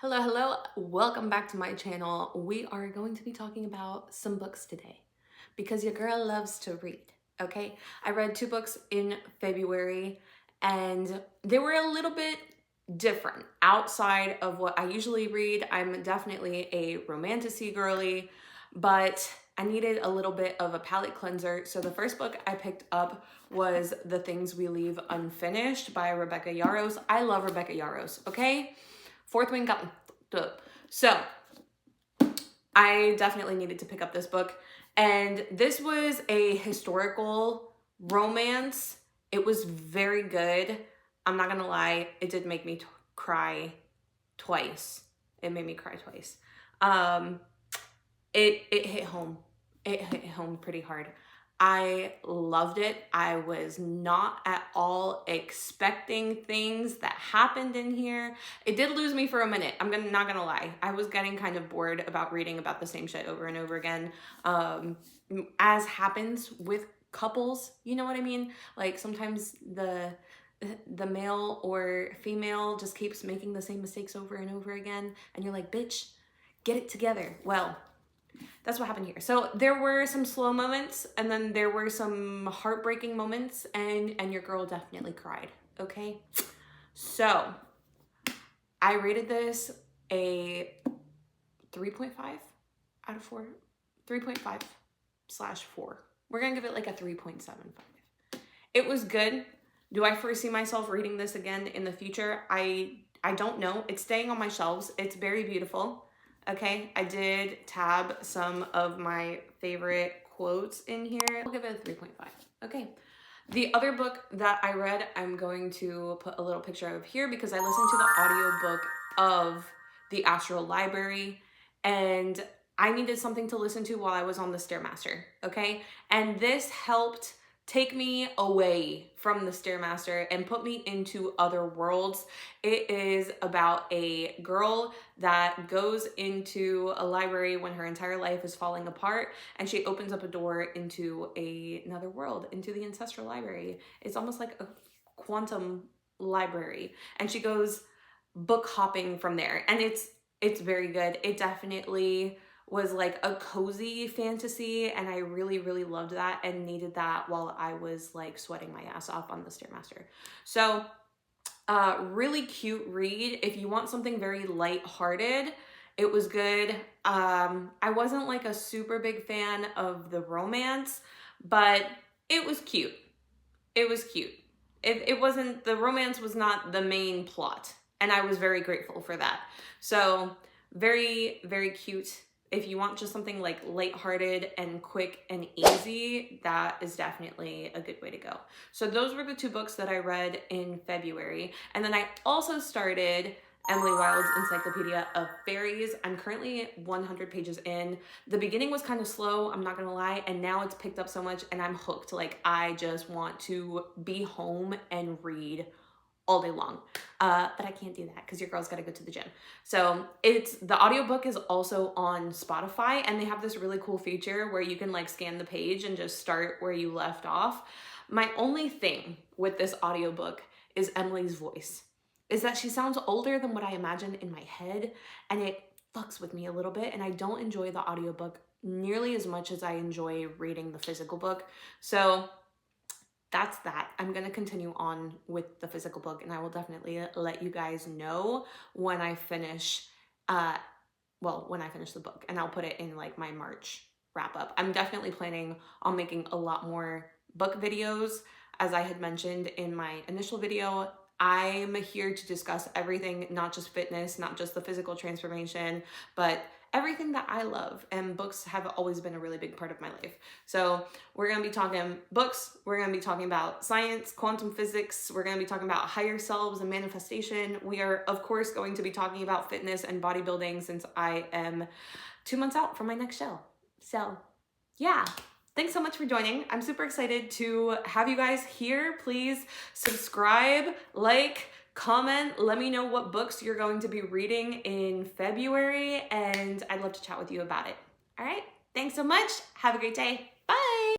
Hello, hello. Welcome back to my channel. We are going to be talking about some books today because your girl loves to read, okay? I read 2 books in February and they were a little bit different outside of what I usually read. I'm definitely a romantasy girly, but I needed a little bit of a palate cleanser. So the first book I picked up was The Things We Leave Unfinished by Rebecca Yarros. I love Rebecca Yarros, okay? Fourth Wing got me up. So I definitely needed to pick up this book. And this was a historical romance. It was very good. I'm not gonna lie, it did make me cry twice. It made me cry twice. It hit home. It hit home pretty hard. I loved it. I was not at all expecting things that happened in here. It did lose me for a minute. Not gonna lie. I was getting kind of bored about reading about the same shit over and over again. As happens with couples, you know what I mean? Like sometimes the male or female just keeps making the same mistakes over and over again, and you're like, bitch, get it together. Well, that's what happened here. So there were some slow moments and then there were some heartbreaking moments, and your girl definitely cried, okay? So I rated this a 3.5 out of 4. 3.5/4. We're gonna give it like a 3.75. It was good. Do I foresee myself reading this again in the future? I don't know. It's staying on my shelves. It's very beautiful. Okay, I did tab some of my favorite quotes in here. I'll give it a 3.5. Okay. The other book that I read, I'm going to put a little picture of here because I listened to the audiobook of The Astral Library, and I needed something to listen to while I was on the Stairmaster, okay? And this helped take me away from the Stairmaster and put me into other worlds. It is about a girl that goes into a library when her entire life is falling apart, and she opens up a door into another world, into the Ancestral Library. It's almost like a quantum library, and she goes book hopping from there, and it's very good. It definitely was like a cozy fantasy, and I really, really loved that and needed that while I was like sweating my ass off on the Stairmaster. So really cute read. If you want something very lighthearted, it was good. I wasn't like a super big fan of the romance, but it was cute. It was cute. It wasn't, the romance was not the main plot, and I was very grateful for that. So very, very cute. If you want just something like lighthearted and quick and easy, that is definitely a good way to go. So those were the 2 books that I read in February. And then I also started Emily Wilde's Encyclopedia of Fairies. I'm currently 100 pages in. The beginning was kind of slow, I'm not gonna lie, and now it's picked up so much and I'm hooked. Like, I just want to be home and read all day long. But I can't do that because your girl's got to go to the gym. So the audiobook is also on Spotify, and they have this really cool feature where you can like scan the page and just start where you left off. My only thing with this audiobook is Emily's voice, is that she sounds older than what I imagine in my head, and it fucks with me a little bit, and I don't enjoy the audiobook nearly as much as I enjoy reading the physical book. So that's that. I'm going to continue on with the physical book, and I will definitely let you guys know when I finish, when I finish the book, and I'll put it in like my March wrap up. I'm definitely planning on making a lot more book videos. As I had mentioned in my initial video, I'm here to discuss everything, not just fitness, not just the physical transformation, but everything that I love, and books have always been a really big part of my life. So we're going to be talking books, we're going to be talking about science, quantum physics, we're going to be talking about higher selves and manifestation. We are, of course, going to be talking about fitness and bodybuilding since I am 2 months out from my next show. So yeah. Thanks so much for joining. I'm super excited to have you guys here. Please subscribe, like, comment, let me know what books you're going to be reading in February, and I'd love to chat with you about it. All right, thanks so much. Have a great day.